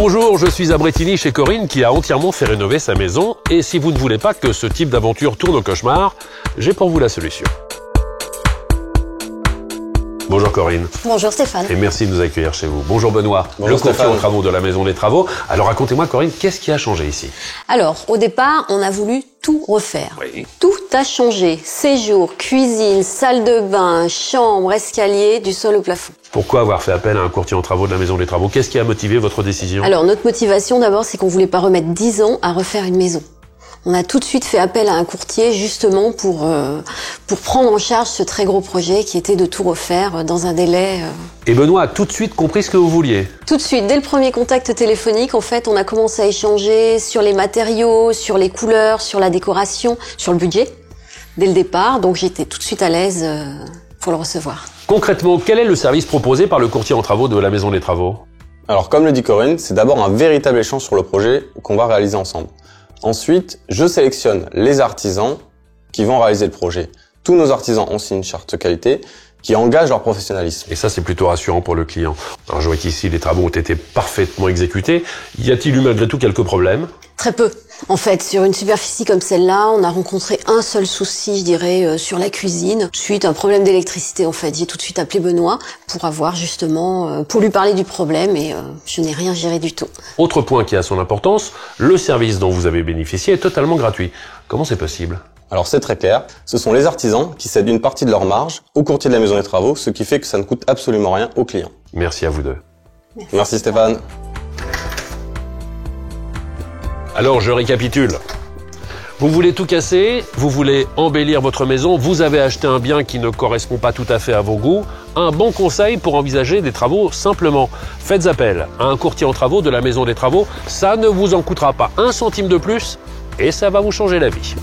Bonjour, je suis à Bretigny chez Corinne qui a entièrement fait rénover sa maison. Et si vous ne voulez pas que ce type d'aventure tourne au cauchemar, j'ai pour vous la solution. Bonjour Corinne. Bonjour Stéphane. Et merci de nous accueillir chez vous. Bonjour Benoît, le courtier en travaux de la Maison des Travaux. Alors racontez-moi Corinne, qu'est-ce qui a changé ici? Alors, au départ, on a voulu tout refaire. Oui. Tout a changé. Séjour, cuisine, salle de bain, chambre, escalier, du sol au plafond. Pourquoi avoir fait appel à un courtier en travaux de la Maison des Travaux? Qu'est-ce qui a motivé votre décision? Alors, notre motivation d'abord, c'est qu'on voulait pas remettre 10 ans à refaire une maison. On a tout de suite fait appel à un courtier justement pour prendre en charge ce très gros projet qui était de tout refaire dans un délai. Et Benoît a tout de suite compris ce que vous vouliez. Tout de suite, dès le premier contact téléphonique, en fait, on a commencé à échanger sur les matériaux, sur les couleurs, sur la décoration, sur le budget, dès le départ. Donc j'étais tout de suite à l'aise pour le recevoir. Concrètement, quel est le service proposé par le courtier en travaux de la Maison des Travaux? Alors comme le dit Corinne, c'est d'abord un véritable échange sur le projet qu'on va réaliser ensemble. Ensuite, je sélectionne les artisans qui vont réaliser le projet. Tous nos artisans ont signé une charte qualité qui engage leur professionnalisme. Et ça, c'est plutôt rassurant pour le client. Alors, je vois qu'ici, les travaux ont été parfaitement exécutés. Y a-t-il eu malgré tout quelques problèmes? Très peu. En fait, sur une superficie comme celle-là, on a rencontré un seul souci, je dirais, sur la cuisine. Suite à un problème d'électricité, en fait. J'ai tout de suite appelé Benoît pour avoir justement, pour lui parler du problème et je n'ai rien géré du tout. Autre point qui a son importance, le service dont vous avez bénéficié est totalement gratuit. Comment c'est possible? Alors c'est très clair, ce sont les artisans qui cèdent une partie de leur marge au courtier de la Maison des Travaux, ce qui fait que ça ne coûte absolument rien aux clients. Merci à vous deux. Merci Stéphane. Alors, je récapitule. Vous voulez tout casser, vous voulez embellir votre maison, vous avez acheté un bien qui ne correspond pas tout à fait à vos goûts. Un bon conseil pour envisager des travaux simplement. Faites appel à un courtier en travaux de la Maison des Travaux. Ça ne vous en coûtera pas un centime de plus et ça va vous changer la vie.